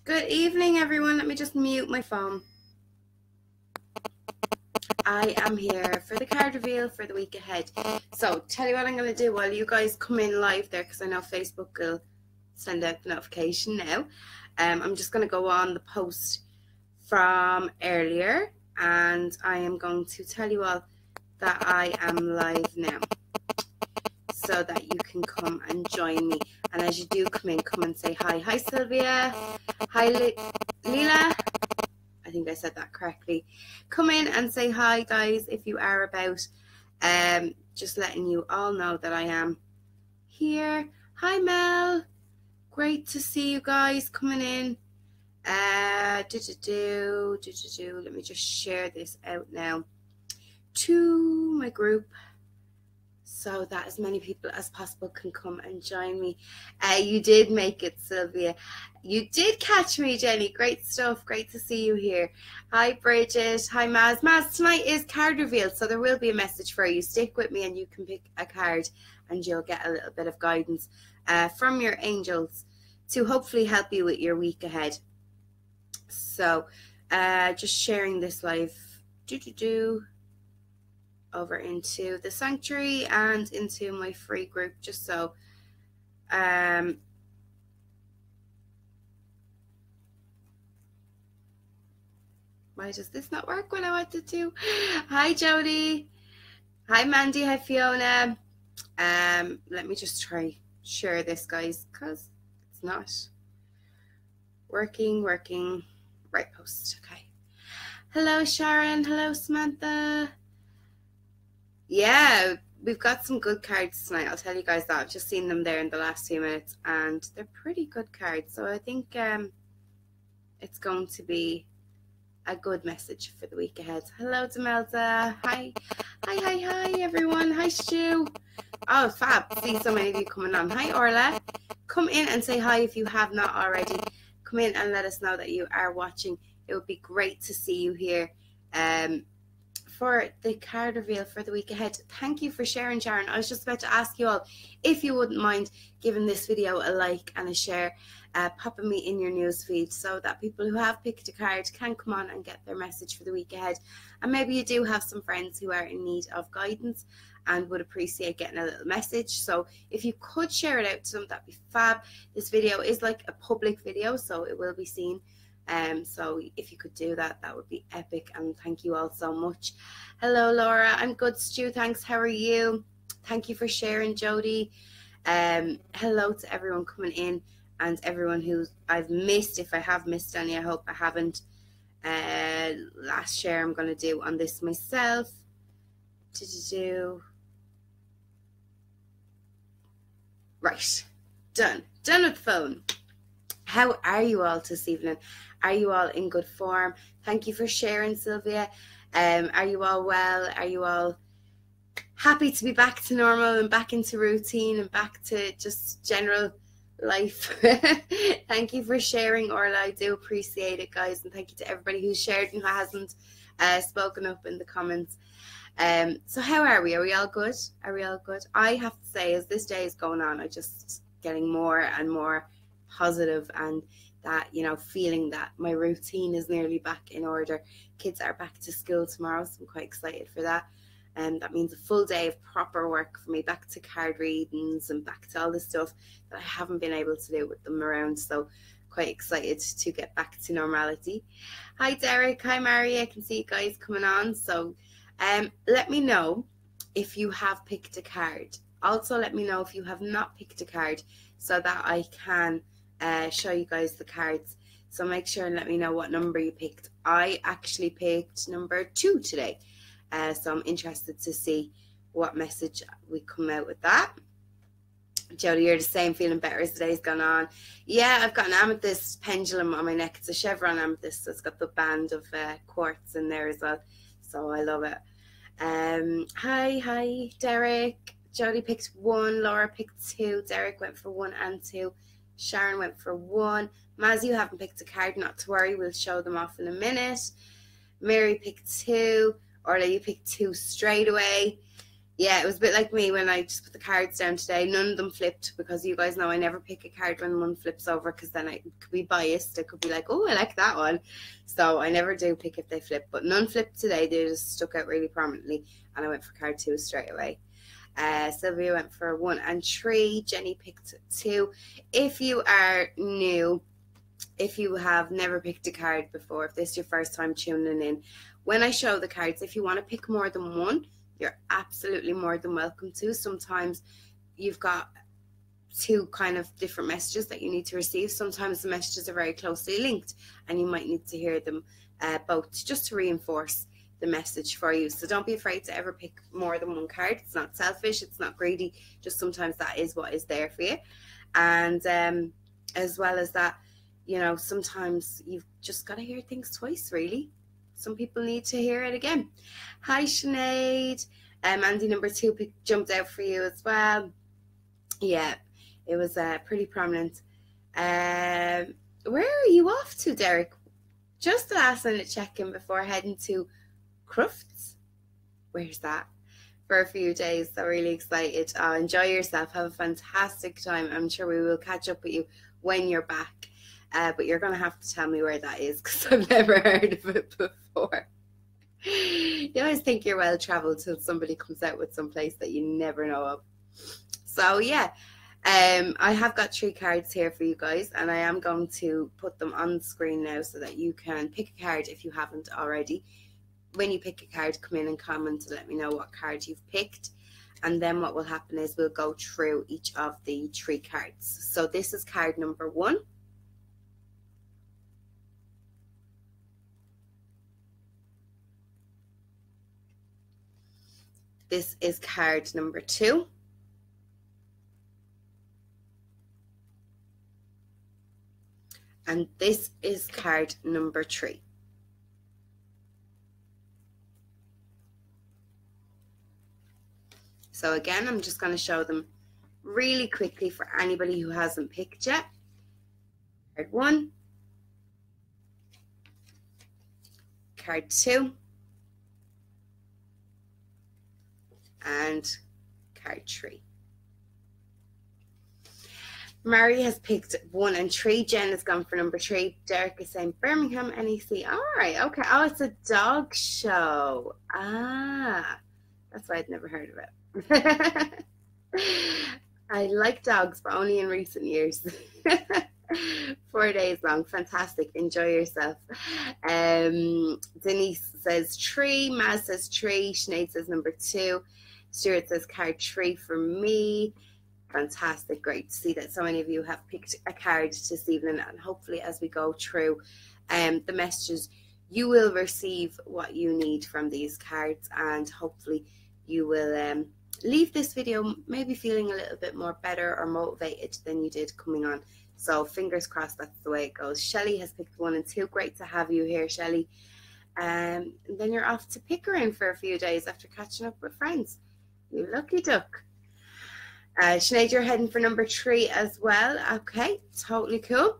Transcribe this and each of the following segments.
Good evening, everyone. Let me just mute my phone. I am here for the card reveal for the week ahead. So, tell you what I'm going to do while you guys come in live there, because I know Facebook will send out the notification now. I'm just going to go on the post from earlier, and I am going to tell you all that I am live now, so that you can come and join me. And as you do come in, come and say hi. Hi, Sylvia. Hi, Leela. I think I said that correctly. Come in and say hi, guys, if you are about. Just letting you all know that I am here. Hi, Mel. Great to see you guys coming in. Let me just share this out now to my group, so that as many people as possible can come and join me. You did make it, Sylvia. You did catch me, Jenny. Great stuff. Great to see you here. Hi, Bridget. Hi, Maz. Maz, tonight is card reveal, so there will be a message for you. Stick with me and you can pick a card and you'll get a little bit of guidance from your angels to hopefully help you with your week ahead. So just sharing this live over into the sanctuary and into my free group, just so why does this not work when I want it to? Hi, Jody. Hi, Mandy. Hi, Fiona. Let me just try share this, guys, because it's not working. Right post. Okay. Hello, Sharon. Hello, Samantha. Yeah, we've got some good cards tonight. I'll tell you guys that. I've just seen them there in the last few minutes, and they're pretty good cards. So I think it's going to be a good message for the week ahead. Hello, Demelza. Hi, everyone. Hi, Stu. Oh, fab. See so many of you coming on. Hi, Orla. Come in and say hi if you have not already. Come in and let us know that you are watching. It would be great to see you here for the card reveal for the week ahead. Thank you for sharing, Sharon. I was just about to ask you all if you wouldn't mind giving this video a like and a share, popping me in your newsfeed, so that people who have picked a card can come on and get their message for the week ahead. And maybe you do have some friends who are in need of guidance and would appreciate getting a little message. So if you could share it out to them, that'd be fab. This video is like a public video, so it will be seen. So if you could do that, that would be epic, and thank you all so much. Hello, Laura. I'm good, Stu. Thanks. How are you? Thank you for sharing, Jody. Hello to everyone coming in and everyone who I've missed. If I have missed any, I hope I haven't. Last share I'm going to do on this myself. Right. Done with the phone. How are you all this evening? Are you all in good form? Thank you for sharing, Sylvia. Are you all well? Are you all happy to be back to normal and back into routine and back to just general life? Thank you for sharing, Orla. I do appreciate it, guys. And thank you to everybody who's shared and who hasn't spoken up in the comments. So how are we? Are we all good? I have to say, as this day is going on, I'm just getting more and more positive, and that, you know, feeling that my routine is nearly back in order. Kids are back to school tomorrow, so I'm quite excited for that. And that means a full day of proper work for me, back to card readings and back to all the stuff that I haven't been able to do with them around. So quite excited to get back to normality. Hi, Derek. Hi, Mary. I can see you guys coming on. So let me know if you have picked a card. Also, let me know if you have not picked a card, so that I can show you guys the cards. So make sure and let me know what number you picked. I actually picked number 2 today. So I'm interested to see what message we come out with that. Jody, you're the same, feeling better as the day's gone on. Yeah, I've got an amethyst pendulum on my neck. It's a chevron amethyst, so it's got the band of quartz in there as well. So I love it. Hi, Derek. Jody picked 1, Laura picked 2, Derek went for 1 and 2, Sharon went for 1. Maz, you haven't picked a card, not to worry, we'll show them off in a minute. Mary picked 2, Orla, you picked 2 straight away. Yeah, it was a bit like me when I just put the cards down today. None of them flipped because you guys know I never pick a card when one flips over because then I could be biased. I could be like, oh, I like that one. So I never do pick if they flip. But none flipped today. They just stuck out really prominently. And I went for card 2 straight away. Sylvia went for 1 and 3. Jenny picked 2. If you are new, if you have never picked a card before, if this is your first time tuning in, when I show the cards, if you want to pick more than one, you're absolutely more than welcome to. Sometimes you've got 2 kind of different messages that you need to receive. Sometimes the messages are very closely linked and you might need to hear them both just to reinforce the message for you. So don't be afraid to ever pick more than one card. It's not selfish, it's not greedy, just sometimes that is what is there for you. And as well as that, you know, sometimes you've just got to hear things twice, really. Some people need to hear it again. Hi, Sinead. Andy number 2 jumped out for you as well. Yeah, it was pretty prominent. Where are you off to, Derek? Just the last minute check-in before heading to Crufts. Where's that? For a few days. So really excited. Enjoy yourself. Have a fantastic time. I'm sure we will catch up with you when you're back. But you're going to have to tell me where that is because I've never heard of it before. You always think you're well traveled till somebody comes out with some place that you never know of. So yeah, I have got 3 cards here for you guys, and I am going to put them on the screen now so that you can pick a card if you haven't already. When you pick a card, come in and comment to let me know what card you've picked. And then what will happen is we'll go through each of the 3 cards. So this is card number 1. This is card number 2. And this is card number 3. So again, I'm just going to show them really quickly for anybody who hasn't picked yet. Card 1, card 2, and card 3. Mary has picked 1 and 3. Jen has gone for number 3. Derek is saying Birmingham NEC. All right, okay. Oh, it's a dog show. Ah, that's why I'd never heard of it. I like dogs, but only in recent years. 4 days long. Fantastic. Enjoy yourself. Denise says 3. Maz says 3. Sinead says number 2. Stuart says card 3 for me. Fantastic. Great to see that so many of you have picked a card this evening, and hopefully as we go through the messages, you will receive what you need from these cards, and hopefully you will leave this video maybe feeling a little bit more better or motivated than you did coming on. So fingers crossed that's the way it goes. Shelley has picked 1 and 2. Great to have you here, Shelley. And then you're off to Pickering for a few days after catching up with friends. You lucky duck. Sinead, you're heading for number 3 as well. Okay, totally cool.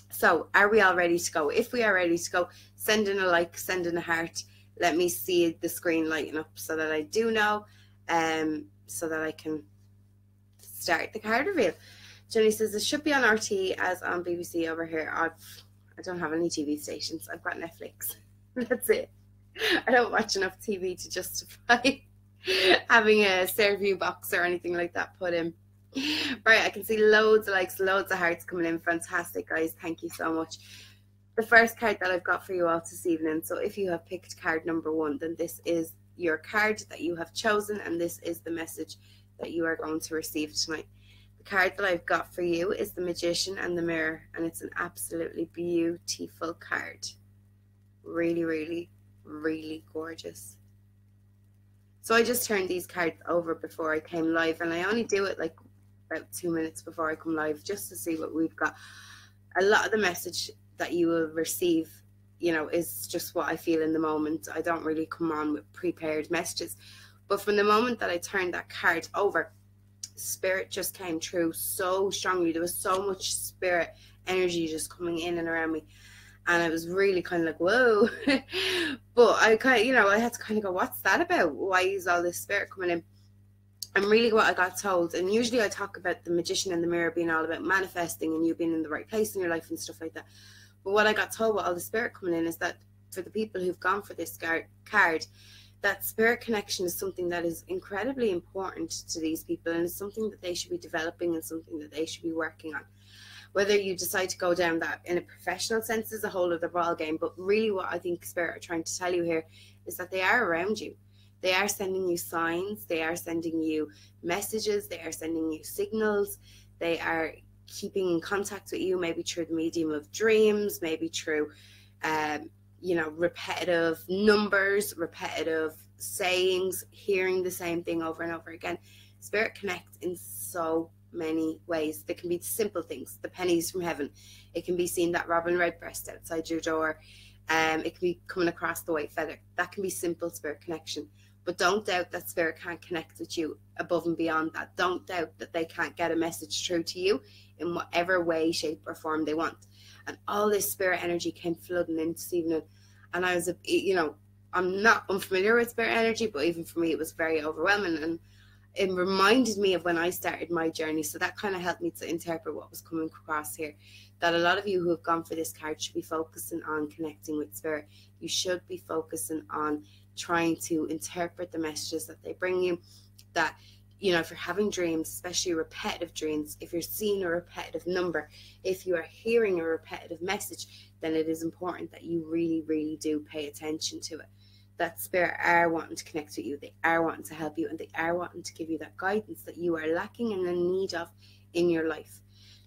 So are we all ready to go? If we are ready to go, send in a like, send in a heart. Let me see the screen lighting up so that I do know, so that I can start the card reveal. Jenny says it should be on RT as on BBC over here. I don't have any TV stations. I've got Netflix. That's it. I don't watch enough TV to justify having a Fairview box or anything like that put in. Right, I can see loads of likes, loads of hearts coming in. Fantastic, guys. Thank you so much. The first card that I've got for you all this evening. So if you have picked card number 1, then this is your card that you have chosen, and this is the message that you are going to receive tonight. The card that I've got for you is the Magician and the Mirror, and it's an absolutely beautiful card. Really, really, really gorgeous. So I just turned these cards over before I came live, and I only do it like about 2 minutes before I come live just to see what we've got. A lot of the message that you will receive, you know, is just what I feel in the moment. I don't really come on with prepared messages. But from the moment that I turned that card over, spirit just came through so strongly. There was so much spirit energy just coming in and around me. And I was really kind of like, whoa. But I kind of, I had to kind of go, what's that about? Why is all this spirit coming in? And really what I got told, and usually I talk about the magician and the mirror being all about manifesting and you being in the right place in your life and stuff like that. But what I got told with all the spirit coming in is that for the people who've gone for this card, that spirit connection is something that is incredibly important to these people, and it's something that they should be developing and something that they should be working on. Whether you decide to go down that in a professional sense is a whole other ball game, but really what I think spirit are trying to tell you here is that they are around you. They are sending you signs, they are sending you messages, they are sending you signals, they are keeping in contact with you, maybe through the medium of dreams, maybe through repetitive numbers, repetitive sayings, hearing the same thing over and over again. Spirit connects in so many ways. There can be simple things, the pennies from heaven. It can be seeing that robin redbreast outside your door. It can be coming across the white feather. That can be simple spirit connection. But don't doubt that spirit can't connect with you above and beyond that. Don't doubt that they can't get a message through to you in whatever way, shape, or form they want. And all this spirit energy came flooding in this evening. And I was, I'm not unfamiliar with spirit energy, but even for me, it was very overwhelming. And it reminded me of when I started my journey. So that kind of helped me to interpret what was coming across here. That a lot of you who have gone for this card should be focusing on connecting with spirit. You should be focusing on trying to interpret the messages that they bring you. That, if you're having dreams, especially repetitive dreams, if you're seeing a repetitive number, if you are hearing a repetitive message, then it is important that you really, really do pay attention to it. That spirit are wanting to connect with you, they are wanting to help you, and they are wanting to give you that guidance that you are lacking and in need of in your life.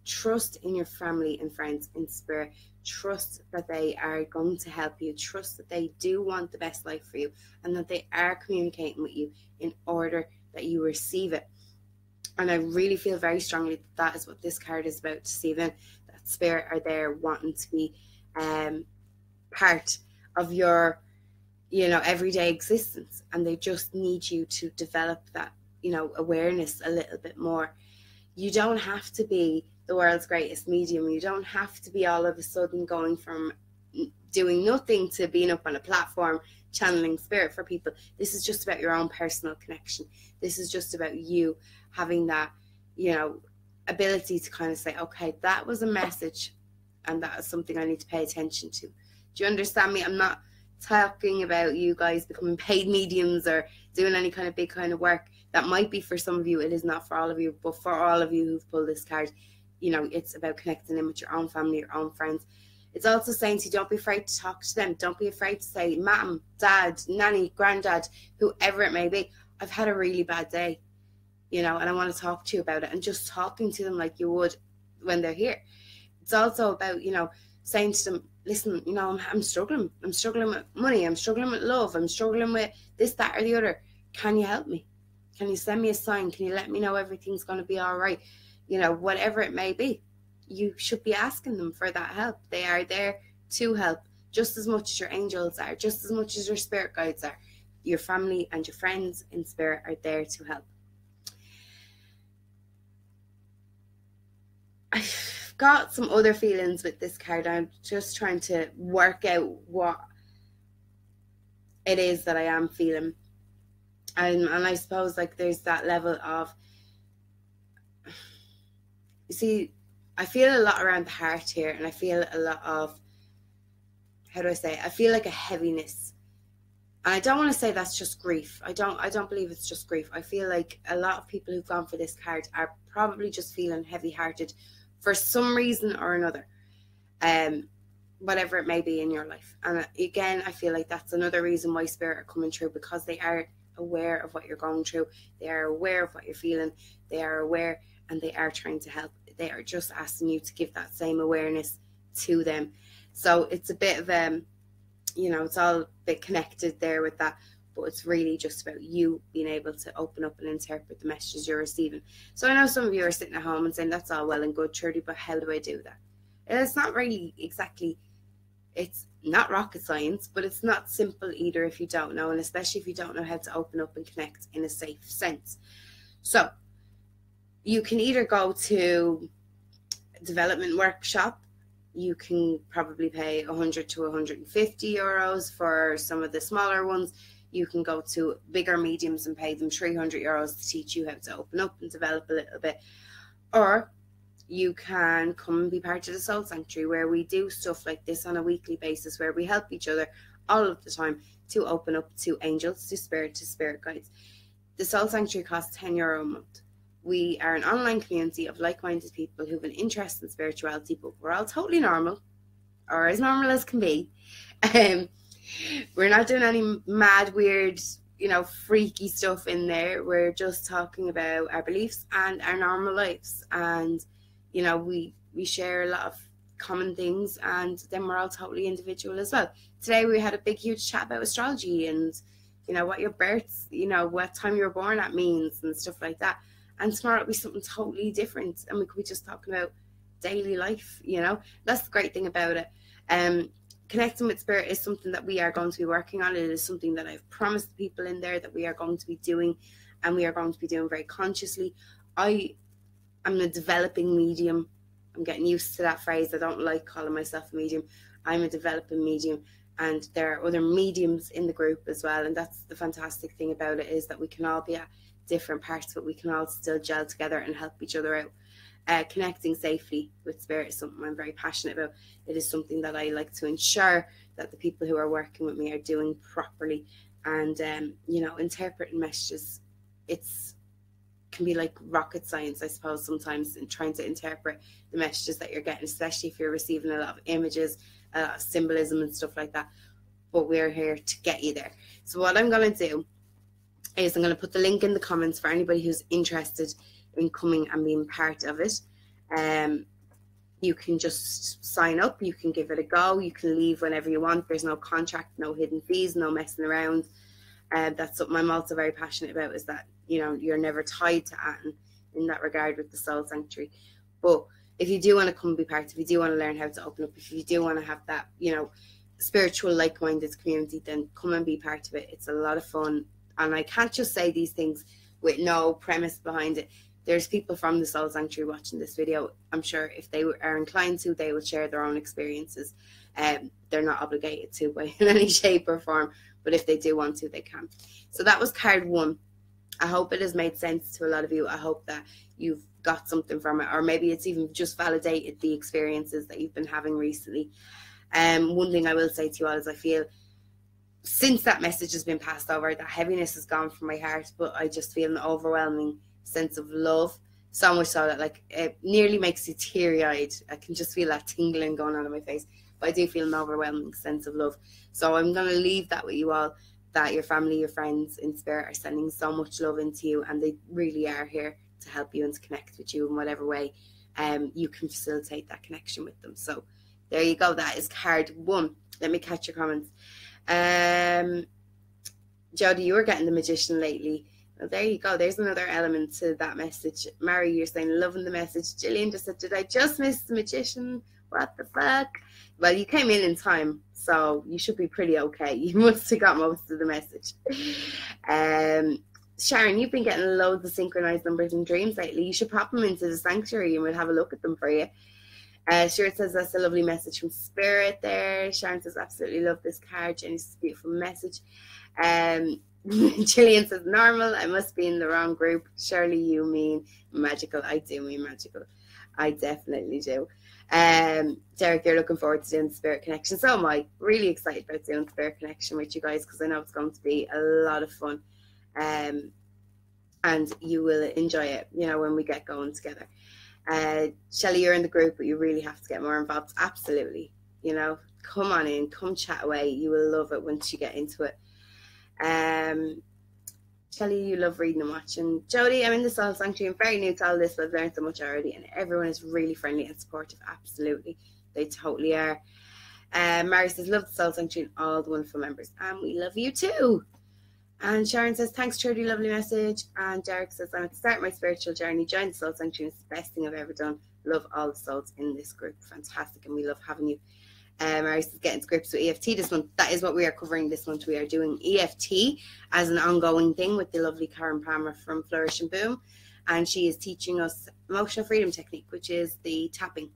Trust in your family and friends in spirit. Trust that they are going to help you. Trust that they do want the best life for you, and that they are communicating with you in order that you receive it. And I really feel very strongly that that is what this card is about this evening. That spirit are there wanting to be part of your everyday existence, and they just need you to develop that awareness a little bit more. You don't have to be the world's greatest medium. You don't have to be all of a sudden going from doing nothing to being up on a platform channeling spirit for people. This is just about your own personal connection. This is just about you having that ability to kind of say, okay, that was a message and that is something I need to pay attention to. Do you understand me? I'm not talking about you guys becoming paid mediums or doing any kind of big kind of work. That might be for some of you. It is not for all of you, but for all of you who've pulled this card, it's about connecting in with your own family, your own friends. It's also saying to you, don't be afraid to talk to them. Don't be afraid to say, mom, dad, nanny, granddad, whoever it may be, I've had a really bad day, and I want to talk to you about it. And just talking to them like you would when they're here. It's also about, saying to them, listen, I'm struggling. I'm struggling with money. I'm struggling with love. I'm struggling with this, that, or the other. Can you help me? Can you send me a sign? Can you let me know everything's going to be all right? Whatever it may be, you should be asking them for that help. They are there to help just as much as your angels are, just as much as your spirit guides are. Your family and your friends in spirit are there to help. I've got some other feelings with this card. I'm just trying to work out what it is that I am feeling. And I suppose there's that level of, you see, I feel a lot around the heart here, and I feel a lot of, how do I say it? I feel like a heaviness. And I don't want to say that's just grief. I don't believe it's just grief. I feel like a lot of people who've gone for this card are probably just feeling heavy-hearted for some reason or another. Whatever it may be in your life. And again, I feel like that's another reason why spirit are coming through, because they are aware of what you're going through. They are aware of what you're feeling. They are aware, and they are trying to help. They are just asking you to give that same awareness to them. So it's a bit of it's all a bit connected there with that, but it's really just about you being able to open up and interpret the messages you're receiving. So I know some of you are sitting at home and saying, that's all well and good, Trudie, but how do I do that? And it's not really exactly, it's not rocket science, but it's not simple either if you don't know, and especially if you don't know how to open up and connect in a safe sense. So you can either go to a development workshop, You can probably pay 100 to 150 euros for some of the smaller ones. You can go to bigger mediums and pay them 300 euros to teach you how to open up and develop a little bit. Or you can come and be part of the Soul Sanctuary, where we do stuff like this on a weekly basis, where we help each other all of the time to open up to angels, to spirit guides. The Soul Sanctuary costs €10 a month. We are an online community of like-minded people who have an interest in spirituality, but we're all totally normal, or as normal as can be. We're not doing any mad, weird, freaky stuff in there. We're just talking about our beliefs and our normal lives. And, we share a lot of common things, and then we're all totally individual as well. Today we had a big, huge chat about astrology and, what your births, what time you were born at means and stuff like that. And tomorrow it'll be something totally different, and we could be just talking about daily life. That's the great thing about it. Connecting with spirit is something that we are going to be working on. It is something that I've promised people in there that we are going to be doing, and we are going to be doing very consciously. I'm a developing medium. I'm getting used to that phrase. I don't like calling myself a medium. I'm a developing medium, and there are other mediums in the group as well. And that's the fantastic thing about it, is that we can all be at different parts, but we can all still gel together and help each other out. Connecting safely with spirit is something I'm very passionate about. It is something that I like to ensure that the people who are working with me are doing properly. And interpreting messages, can be like rocket science, I suppose, sometimes, in trying to interpret the messages that you're getting, especially if you're receiving a lot of images, a lot of symbolism and stuff like that. But we're here to get you there. So what I'm going to do is I'm going to put the link in the comments for anybody who's interested in coming and being part of it. You can just sign up, you can give it a go, you can leave whenever you want. There's no contract, no hidden fees, no messing around. That's something I'm also very passionate about, is that you're never tied to anything in that regard with the Soul Sanctuary. But if you do want to come and be part of it, if you do want to learn how to open up, if you do want to have that spiritual like-minded community, then come and be part of it. It's a lot of fun. And I can't just say these things with no premise behind it. There's people from the Soul Sanctuary watching this video. I'm sure if they are inclined to, they will share their own experiences. They're not obligated to by in any shape or form, but if they do want to, they can. So that was card 1. I hope it has made sense to a lot of you. I hope that you've got something from it, or maybe it's even just validated the experiences that you've been having recently. One thing I will say to you all is, I feel since that message has been passed over, that heaviness has gone from my heart, but I just feel an overwhelming sense of love, so much so that it nearly makes you teary-eyed. I can just feel that tingling going on in my face, but I do feel an overwhelming sense of love. So I'm going to leave that with you all, that your family, your friends in spirit are sending so much love into you, and they really are here to help you and to connect with you in whatever way you can facilitate that connection with them. So there you go. That is card 1. Let me catch your comments. Jody, you were getting the Magician lately. Well, there you go. There's another element to that message. Mary, you're saying loving the message. Gillian just said, did I just miss the Magician? What the fuck? Well, you came in time, so you should be pretty okay. You must have got most of the message. Sharon, you've been getting loads of synchronized numbers and dreams lately. You should pop them into the sanctuary and we'll have a look at them for you. Stuart says that's a lovely message from spirit there. Sharon says, absolutely love this card. Jenny says, beautiful message. Gillian says, normal. I must be in the wrong group. Surely you mean magical. I do mean magical. I definitely do. Derek, you're looking forward to doing the Spirit Connection. So am I. Really excited about doing Spirit Connection with you guys, because I know it's going to be a lot of fun. And you will enjoy it, when we get going together. Shelley, you're in the group, but you really have to get more involved. Absolutely. Come on in, come chat away. You will love it once you get into it. Shelley, you love reading and watching. Jody, I'm in the Soul Sanctuary. I'm very new to all this, but I've learned so much already, and everyone is really friendly and supportive. Absolutely. They totally are. Mary says, love the Soul Sanctuary and all the wonderful members. And we love you too. And Sharon says, thanks, Trudie, lovely message. And Derek says, I'm at the start of my spiritual journey. Join the Soul Sanctuary. It's the best thing I've ever done. Love all the souls in this group. Fantastic. And we love having you. Mary says, getting to grips with EFT this month. That is what we are covering this month. We are doing EFT as an ongoing thing with the lovely Karen Palmer from Flourish and Boom. And she is teaching us emotional freedom technique, which is the tapping.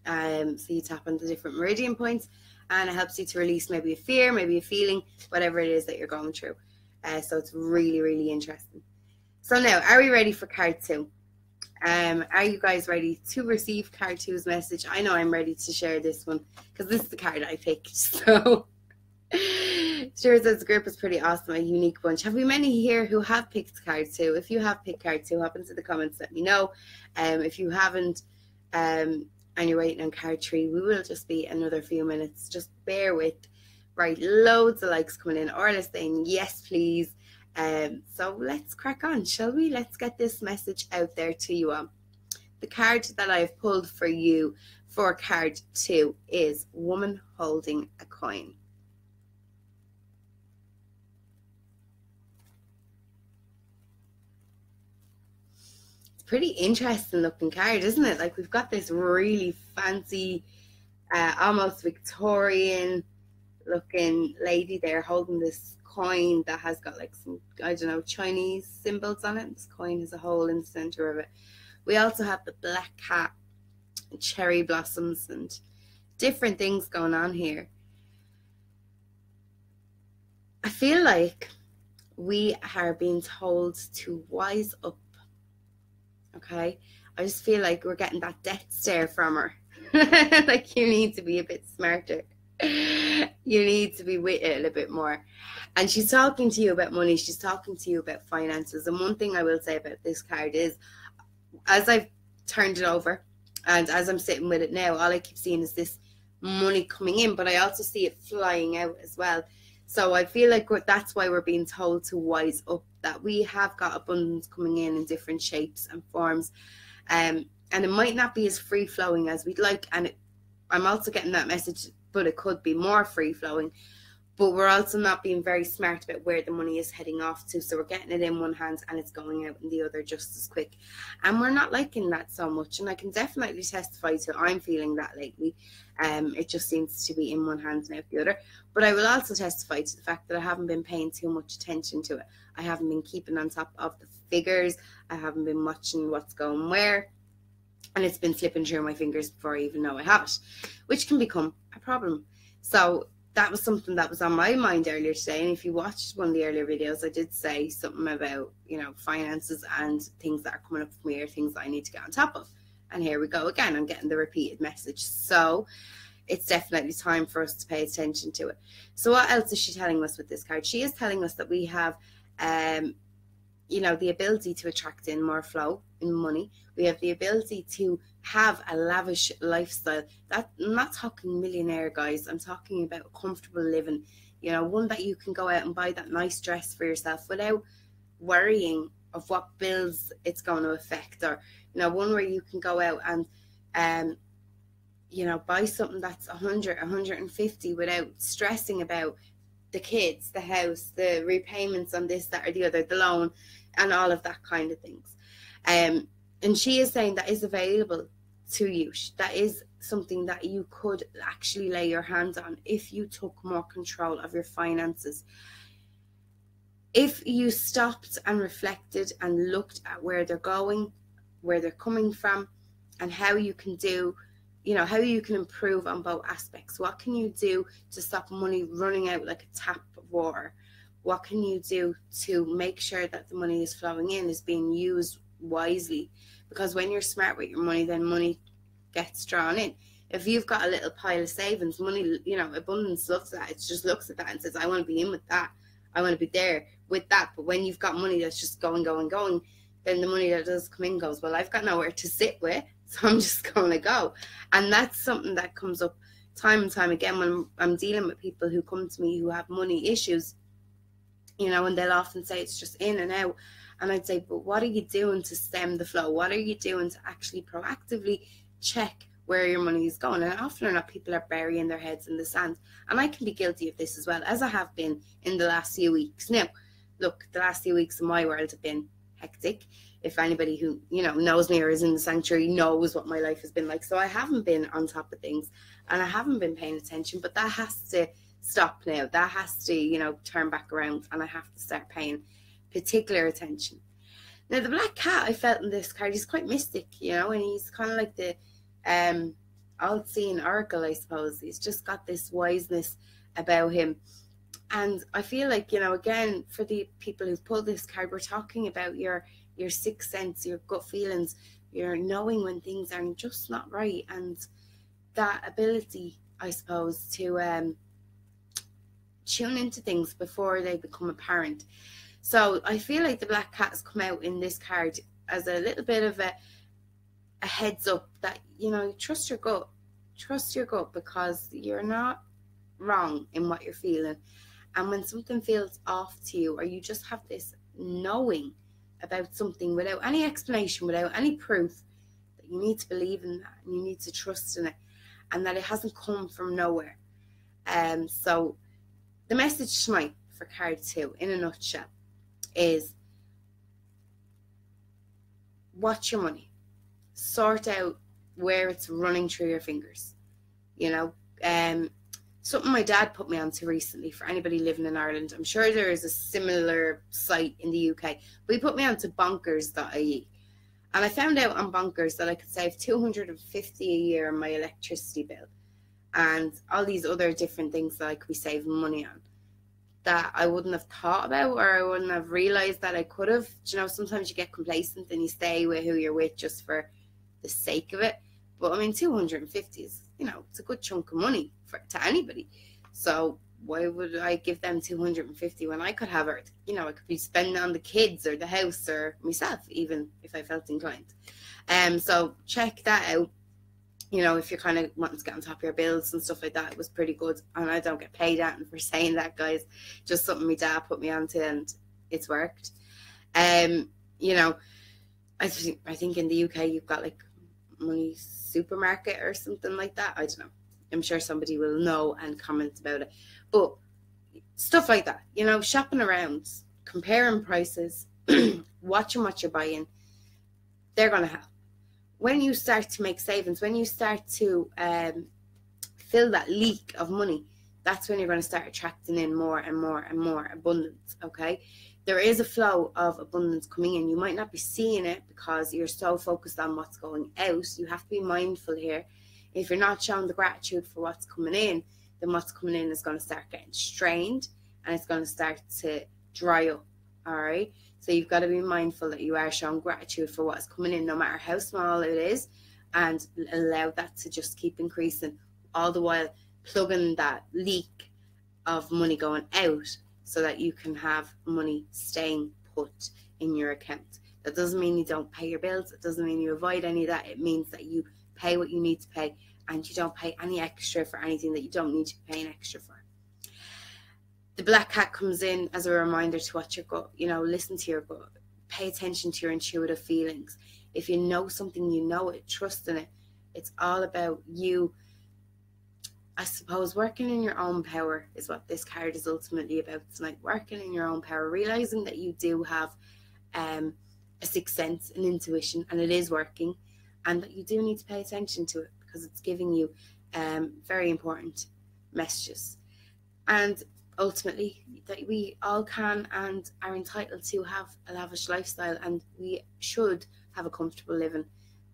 So you tap on the different meridian points, and it helps you to release maybe a fear, maybe a feeling, whatever it is that you're going through. So it's really, really interesting. So now, are we ready for card 2? Are you guys ready to receive card 2's message? I know I'm ready to share this one because this is the card I picked. So sure says the group is pretty awesome, a unique bunch. Have we many here who have picked card 2? If you have picked card 2, hop into the comments, let me know. If you haven't, and you're waiting on card 3, we will just be another few minutes. Just bear with. Right, loads of likes coming in. Orla saying yes, please. So let's crack on, shall we? Let's get this message out there to you all. The card that I've pulled for you for card 2 is Woman Holding a Coin. It's a pretty interesting looking card, isn't it? Like, we've got this really fancy, almost Victorian looking lady there holding this coin that has got like some, I don't know, Chinese symbols on it. This coin has a hole in the center of it. We also have the black cat and cherry blossoms and different things going on here. I feel like we are being told to wise up. Okay, I just feel like we're getting that death stare from her. Like, you need to be a bit smarter. You need to be with it a little bit more. And she's talking to you about money. She's talking to you about finances. And one thing I will say about this card is, as I've turned it over and as I'm sitting with it now, all I keep seeing is this money coming in, but I also see it flying out as well. So I feel like that's why we're being told to wise up, that we have got abundance coming in different shapes and forms. And it might not be as free-flowing as we'd like. And I'm also getting that message, but it could be more free-flowing. But we're also not being very smart about where the money is heading off to. So we're getting it in one hand and it's going out in the other just as quick. And we're not liking that so much. And I can definitely testify to I'm feeling that lately. It just seems to be in one hand and out the other. But I will also testify to the fact that I haven't been paying too much attention to it. I haven't been keeping on top of the figures. I haven't been watching what's going where. And it's been slipping through my fingers before I even know I have it, which can become a problem. So that was something that was on my mind earlier today. And if you watched one of the earlier videos, I did say something about, you know, finances and things that are coming up for me or things that I need to get on top of. And here we go again. I'm getting the repeated message. So it's definitely time for us to pay attention to it. So what else is she telling us with this card? She is telling us that we have, you know, the ability to attract in more flow in money. We have the ability to have a lavish lifestyle. That, I'm not talking millionaire, guys. I'm talking about comfortable living. You know, one that you can go out and buy that nice dress for yourself without worrying of what bills it's going to affect. Or, you know, one where you can go out and, you know, buy something that's 100, 150 without stressing about the kids, the house, the repayments on this, that, or the other, the loan, and all of that kind of things. And she is saying that is available to you. That is something that you could actually lay your hands on if you took more control of your finances. If you stopped and reflected and looked at where they're going, where they're coming from, and how you can do, you know, how you can improve on both aspects. What can you do to stop money running out like a tap of water? What can you do to make sure that the money is flowing in, is being used wisely? Because when you're smart with your money, then money gets drawn in. If you've got a little pile of savings, money, you know, abundance loves that. It just looks at that and says, I want to be in with that. I want to be there with that. But when you've got money that's just going, then the money that does come in goes, well, I've got nowhere to sit with, so I'm just going to go. And that's something that comes up time and time again when I'm dealing with people who come to me who have money issues, you know, and they'll often say it's just in and out. And I'd say, but what are you doing to stem the flow? What are you doing to actually proactively check where your money is going? And often or not, people are burying their heads in the sand. And I can be guilty of this as well, as I have been in the last few weeks. Now, look, the last few weeks in my world have been hectic. If anybody who, you know, knows me or is in the sanctuary knows what my life has been like. So I haven't been on top of things and I haven't been paying attention, but that has to stop now. That has to, you know, turn back around, and I have to start paying particular attention. Now, the black cat I felt in this card, he's quite mystic, you know, and he's kind of like the all-seeing oracle, I suppose. He's just got this wiseness about him. And I feel like, you know, again, for the people who pulled this card, we're talking about your sixth sense, your gut feelings, your knowing when things are just not right, and that ability, I suppose, to tune into things before they become apparent. So I feel like the black cat has come out in this card as a little bit of a heads up that, you know, trust your gut, because you're not wrong in what you're feeling. And when something feels off to you, or you just have this knowing about something without any explanation, without any proof, that you need to believe in that, and you need to trust in it, and that it hasn't come from nowhere. So the message tonight for card 2, in a nutshell, is watch your money. Sort out where it's running through your fingers. You know, something my dad put me onto recently, for anybody living in Ireland. I'm sure there is a similar site in the UK. But he put me onto bonkers.ie. And I found out on Bonkers that I could save $250 a year on my electricity bill, and all these other different things that I could be saving money on that I wouldn't have thought about, or I wouldn't have realised that I could have. You know, sometimes you get complacent and you stay with who you're with just for the sake of it. But I mean, 250 is, you know, it's a good chunk of money to anybody. So why would I give them 250 when I could have it? You know, I could be spending on the kids or the house or myself, even if I felt inclined. So check that out. You know, if you're kind of wanting to get on top of your bills and stuff like that, it was pretty good. And I don't get paid out for saying that, guys. Just something my dad put me onto, and it's worked. You know, I think in the UK you've got like Money Supermarket or something like that. I don't know. I'm sure somebody will know and comment about it. But stuff like that, you know, shopping around, comparing prices, watching what you're buying, they're going to help. When you start to make savings, when you start to fill that leak of money, that's when you're going to start attracting in more and more and more abundance, okay? There is a flow of abundance coming in. You might not be seeing it because you're so focused on what's going out. You have to be mindful here. If you're not showing the gratitude for what's coming in, then what's coming in is going to start getting strained, and it's going to start to dry up, all right? So you've got to be mindful that you are showing gratitude for what's coming in, no matter how small it is, and allow that to just keep increasing, all the while plugging that leak of money going out so that you can have money staying put in your account. That doesn't mean you don't pay your bills. It doesn't mean you avoid any of that. It means that you pay what you need to pay, and you don't pay any extra for anything that you don't need to be paying extra for. The black cat comes in as a reminder to watch your gut. You know, listen to your gut. Pay attention to your intuitive feelings. If you know something, you know it. Trust in it. It's all about you, I suppose. Working in your own power is what this card is ultimately about tonight. Working in your own power. Realizing that you do have a sixth sense, an intuition, and it is working. And that you do need to pay attention to it because it's giving you very important messages. And ultimately, that we all can and are entitled to have a lavish lifestyle, and we should have a comfortable living,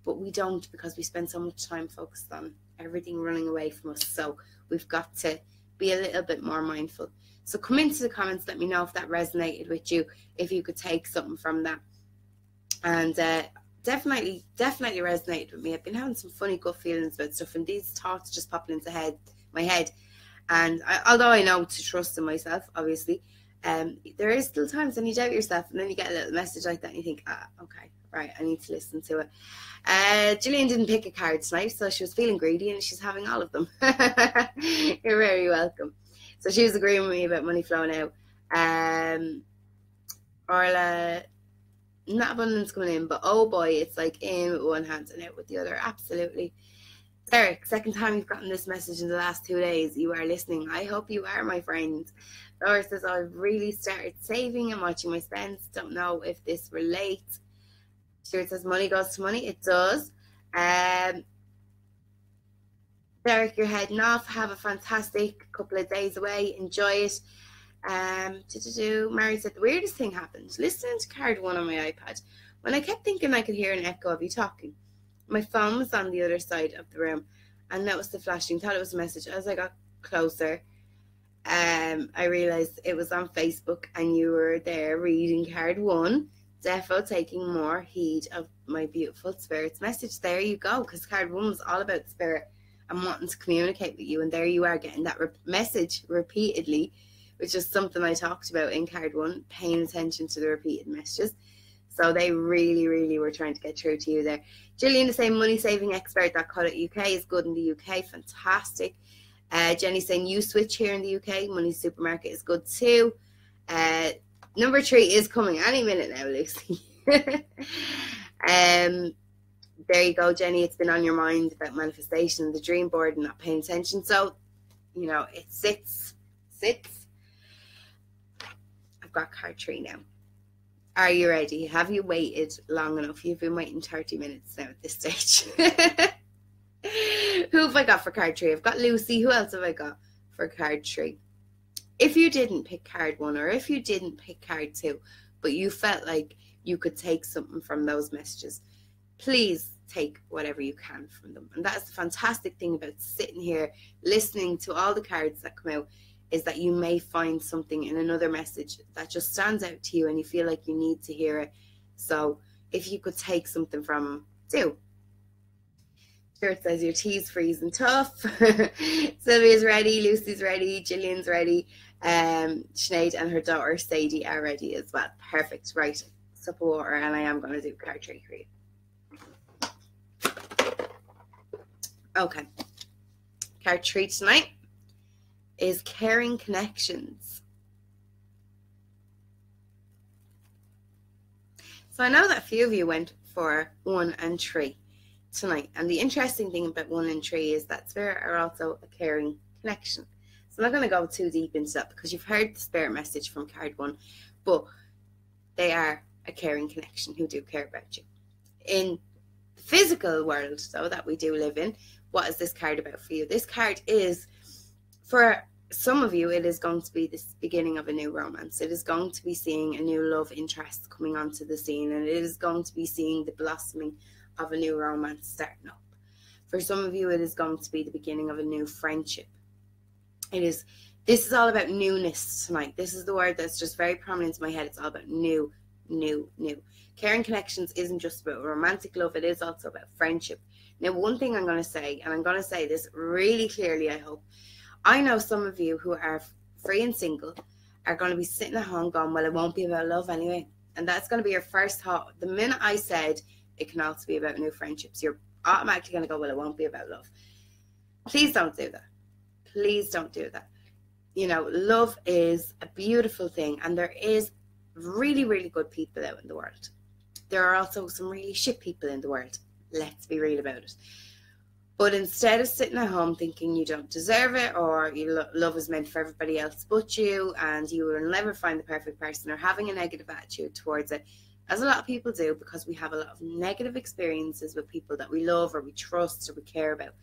but we don't, because we spend so much time focused on everything running away from us. So we've got to be a little bit more mindful. So come into the comments, let me know if that resonated with you, if you could take something from that. And definitely resonated with me. I've been having some funny gut feelings about stuff, and these thoughts just popping into my head. And although I know to trust in myself, obviously, there is still times when you doubt yourself, and then you get a little message like that and you think, okay, right, I need to listen to it. Gillian didn't pick a card tonight, so she was feeling greedy and she's having all of them. You're very welcome. So she was agreeing with me about money flowing out. Orla, not abundance coming in, but oh boy, it's like in with one hand and out with the other. Absolutely. Derek, second time you've gotten this message in the last 2 days. You are listening. I hope you are, my friend. Laura says, I've really started saving and watching my spends. Don't know if this relates. Stuart says, money goes to money. It does. Derek, you're heading off. Have a fantastic couple of days away. Enjoy it. Mary said, the weirdest thing happened. Listening to card 1 on my iPad. When I kept thinking I could hear an echo of you talking. My phone was on the other side of the room, and noticed the flashing, thought it was a message. As I got closer, I realized it was on Facebook, and you were there reading card 1, defo taking more heed of my beautiful spirit's message. There you go, because card 1 was all about spirit and wanting to communicate with you, and there you are getting that message repeatedly, which is something I talked about in card 1, paying attention to the repeated messages. So they really, really were trying to get through to you there. Gillian is saying money saving expert.co.uk is good in the UK. Fantastic. Jenny's saying you switch here in the UK. Money supermarket is good too. Number 3 is coming any minute now, Lucy. There you go, Jenny. It's been on your mind about manifestation, the dream board, and not paying attention. So, you know, it sits. I've got card 3 now. Are you ready? Have you waited long enough? You've been waiting 30 minutes now at this stage. Who have I got for card 3? I've got Lucy. Who else have I got for card 3? If you didn't pick card 1, or if you didn't pick card 2, but you felt like you could take something from those messages, please take whatever you can from them. And that's the fantastic thing about sitting here listening to all the cards that come out, is that you may find something in another message that just stands out to you and you feel like you need to hear it. So if you could take something from them, do. Spirit says your tea's freezing tough. Sylvia's ready, Lucy's ready, Gillian's ready, Sinead and her daughter Sadie are ready as well. Perfect. Right, sip of water, and I am going to do card 3 for you. Okay. Card 3 tonight is caring connections. So I know that a few of you went for 1 and 3 tonight, and the interesting thing about 1 and 3 is that spirit are also a caring connection. So I'm not going to go too deep into that because you've heard the spirit message from card 1, but they are a caring connection who do care about you. In the physical world, though, that we do live in, what is this card about for you? This card is, for some of you, it is going to be this beginning of a new romance. It is going to be seeing a new love interest coming onto the scene, and it is going to be seeing the blossoming of a new romance starting up. For some of you, it is going to be the beginning of a new friendship. This is all about newness tonight. This is the word that's just very prominent in my head. It's all about new. Caring connections isn't just about romantic love. It is also about friendship. Now, one thing I'm going to say, and I'm going to say this really clearly, I hope. I know some of you who are free and single are going to be sitting at home going, well, it won't be about love anyway. And that's going to be your first thought. The minute I said it can also be about new friendships, you're automatically going to go, well, it won't be about love. Please don't do that. Please don't do that. You know, love is a beautiful thing, and there is really, really good people out in the world. There are also some really shit people in the world. Let's be real about it. But instead of sitting at home thinking you don't deserve it, or love is meant for everybody else but you, and you will never find the perfect person, or having a negative attitude towards it, as a lot of people do, because we have a lot of negative experiences with people that we love or we trust or we care about,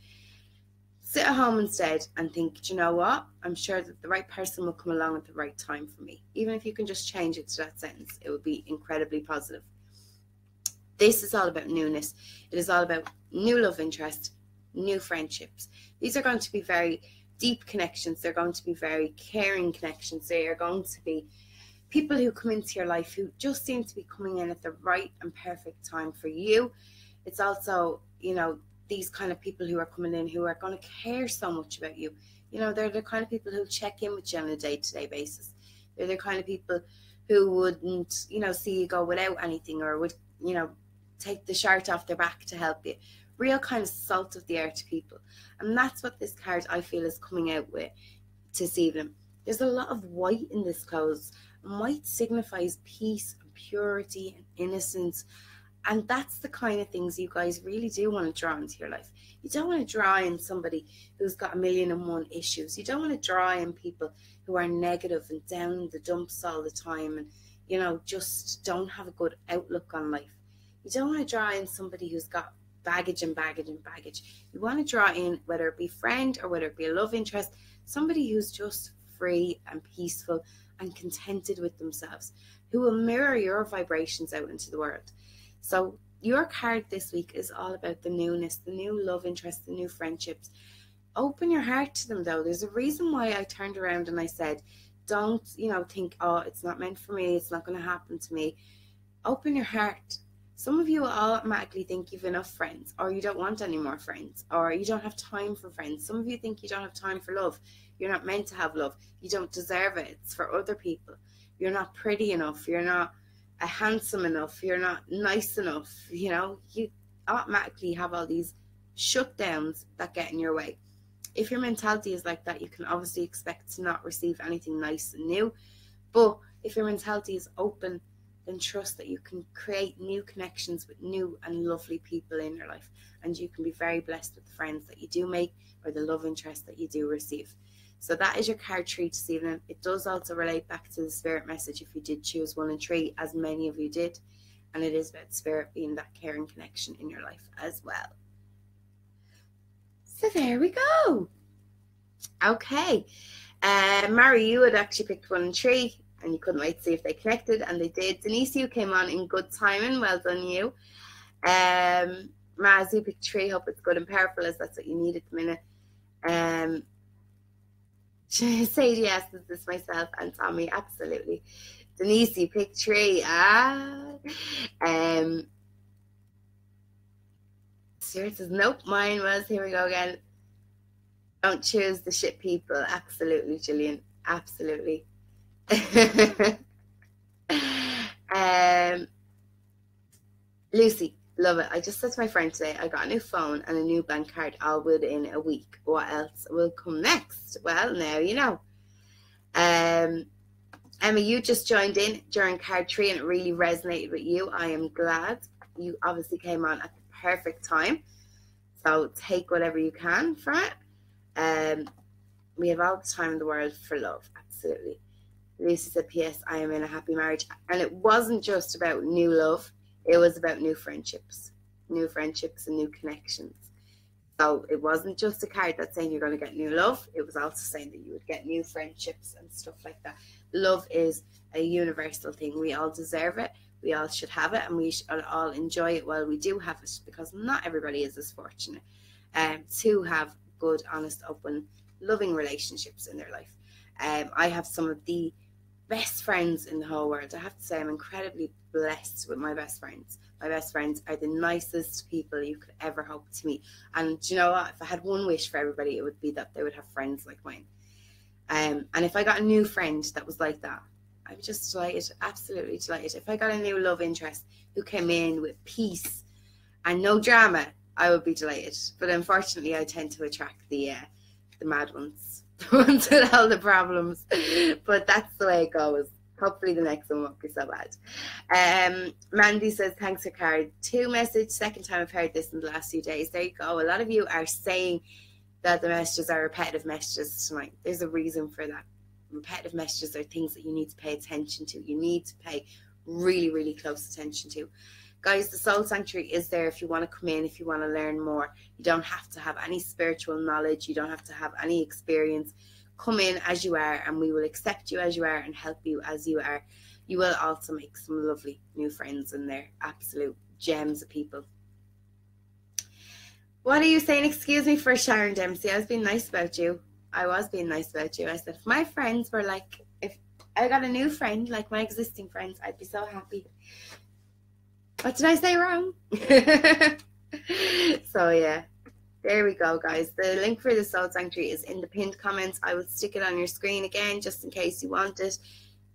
sit at home instead and think, do you know what? I'm sure that the right person will come along at the right time for me. Even if you can just change it to that sentence, it would be incredibly positive. This is all about newness. It is all about new love interest, new friendships. These are going to be very deep connections. They're going to be very caring connections. They are going to be people who come into your life who just seem to be coming in at the right and perfect time for you. It's also, you know, these kind of people who are coming in who are going to care so much about you. You know, they're the kind of people who check in with you on a day-to-day basis. They're the kind of people who wouldn't, you know, see you go without anything, or would, you know, take the shirt off their back to help you. Real kind of salt of the earth people. And that's what this card, I feel, is coming out with this evening. There's a lot of white in this clothes. And white signifies peace and purity and innocence. And that's the kind of things you guys really do want to draw into your life. You don't want to draw in somebody who's got 1,000,001 issues. You don't want to draw in people who are negative and down in the dumps all the time and, you know, just don't have a good outlook on life. You don't want to draw in somebody who's got baggage and baggage and baggage. You want to draw in, whether it be friend or whether it be a love interest, somebody who's just free and peaceful and contented with themselves, who will mirror your vibrations out into the world. So your card this week is all about the newness, the new love interest, the new friendships. Open your heart to them, though. There's a reason why I turned around and I said, don't, think, oh, it's not meant for me, it's not going to happen to me. Open your heart. Some of you will automatically think you've enough friends, or you don't want any more friends, or you don't have time for friends. Some of you think you don't have time for love. You're not meant to have love. You don't deserve it. It's for other people. You're not pretty enough. You're not handsome enough. You're not nice enough. You automatically have all these shutdowns that get in your way. If your mentality is like that, you can obviously expect to not receive anything nice and new. But if your mentality is open, then trust that you can create new connections with new and lovely people in your life, and you can be very blessed with the friends that you do make or the love interest that you do receive. So that is your card 3 this evening. It does also relate back to the spirit message if you did choose 1 and 3, as many of you did, and it is about spirit being that caring connection in your life as well. So there we go. Okay, Mary, you had actually picked 1 and 3. And you couldn't wait to see if they connected, and they did. Denise, you came on in good timing. Well done, you. Maz, you picked 3. Hope it's good and powerful, as that's what you need at the minute. Sadie asked this myself, and Tommy, absolutely. Denise, you picked 3. Stuart says, nope, mine was. Here we go again. Don't choose the shit people. Absolutely, Gillian. Absolutely. Lucy, love it. I just said to my friend today, I got a new phone and a new bank card all within a week. What else will come next? Well, now you know. Emma, you just joined in during card 3 and it really resonated with you. I am glad. You obviously came on at the perfect time, so take whatever you can from it. We have all the time in the world for love. Absolutely. Lucy said, P.S. I am in a happy marriage. And it wasn't just about new love. It was about new friendships and new connections. So it wasn't just a card that's saying you're going to get new love. It was also saying that you would get new friendships and stuff like that. Love is a universal thing. We all deserve it. We all should have it. And we should all enjoy it while we do have it. Because not everybody is as fortunate to have good, honest, open, loving relationships in their life. I have some of the best friends in the whole world. I have to say I'm incredibly blessed with my best friends. My best friends are the nicest people you could ever hope to meet. And do you know what? If I had one wish for everybody, it would be that they would have friends like mine. And if I got a new friend that was like that, I was just delighted, absolutely delighted. If I got a new love interest who came in with peace and no drama, I would be delighted. But unfortunately, I tend to attract the mad ones. The ones with all the problems, but that's the way it goes. Hopefully the next one won't be so bad. Mandy says, thanks for card 2 message. Second time I've heard this in the last few days. There you go. A lot of you are saying that the messages are repetitive messages tonight. There's a reason for that. Repetitive messages are things that you need to pay attention to. You need to pay really, really close attention to. Guys, the Soul Sanctuary is there if you want to come in, if you want to learn more. You don't have to have any spiritual knowledge. You don't have to have any experience. Come in as you are, and we will accept you as you are and help you as you are. You will also make some lovely new friends in there. Absolute gems of people. What are you saying? Excuse me for Sharon Dempsey. I was being nice about you. I was being nice about you. I said, if my friends were like, if I got a new friend like my existing friends, I'd be so happy. What did I say wrong? So yeah, there we go, guys. The link for the Soul Sanctuary is in the pinned comments. I will stick it on your screen again just in case you want it.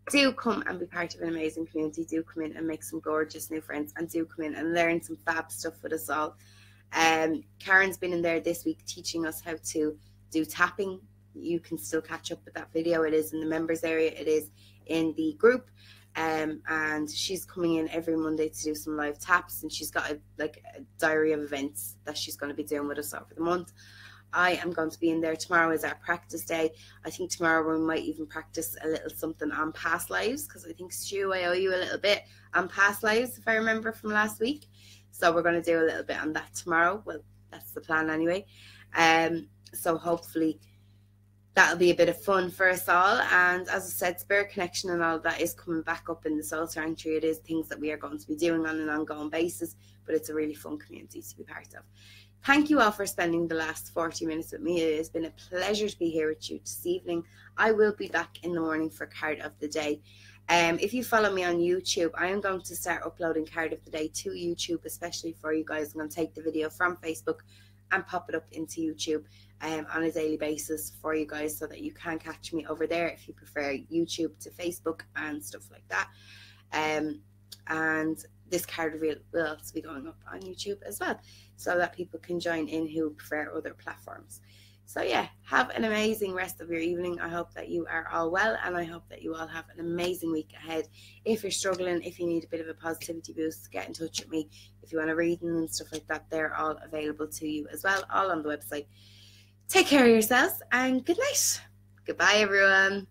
Do come and be part of an amazing community. Do come in and make some gorgeous new friends, and do come in and learn some fab stuff with us all. Karen's been in there this week teaching us how to do tapping. You can still catch up with that video. It is in the members area. It is in the group. And she's coming in every Monday to do some live taps, and she's got a diary of events that she's going to be doing with us over the month. I am going to be in there. Tomorrow is our practice day. I think tomorrow we might even practice a little something on past lives, because I think, Stu, I owe you a little bit on past lives, if I remember from last week. So we're going to do a little bit on that tomorrow. Well, that's the plan anyway. So hopefully that'll be a bit of fun for us all. And as I said, spirit connection and all of that is coming back up in the Soul Sanctuary. It is things that we are going to be doing on an ongoing basis. but it's a really fun community to be part of. Thank you all for spending the last 40 minutes with me. It has been a pleasure to be here with you this evening. I will be back in the morning for card of the day. If you follow me on YouTube, I am going to start uploading card of the day to YouTube, especially for you guys. I'm going to take the video from Facebook and pop it up into YouTube on a daily basis for you guys, so that you can catch me over there if you prefer YouTube to Facebook and stuff like that. And this card reveal will also be going up on YouTube as well, so that people can join in who prefer other platforms. So yeah, have an amazing rest of your evening. I hope that you are all well, and I hope that you all have an amazing week ahead. If you're struggling, if you need a bit of a positivity boost, get in touch with me. If you want a reading and stuff like that, they're all available to you as well, all on the website. Take care of yourselves, and good night. Goodbye, everyone.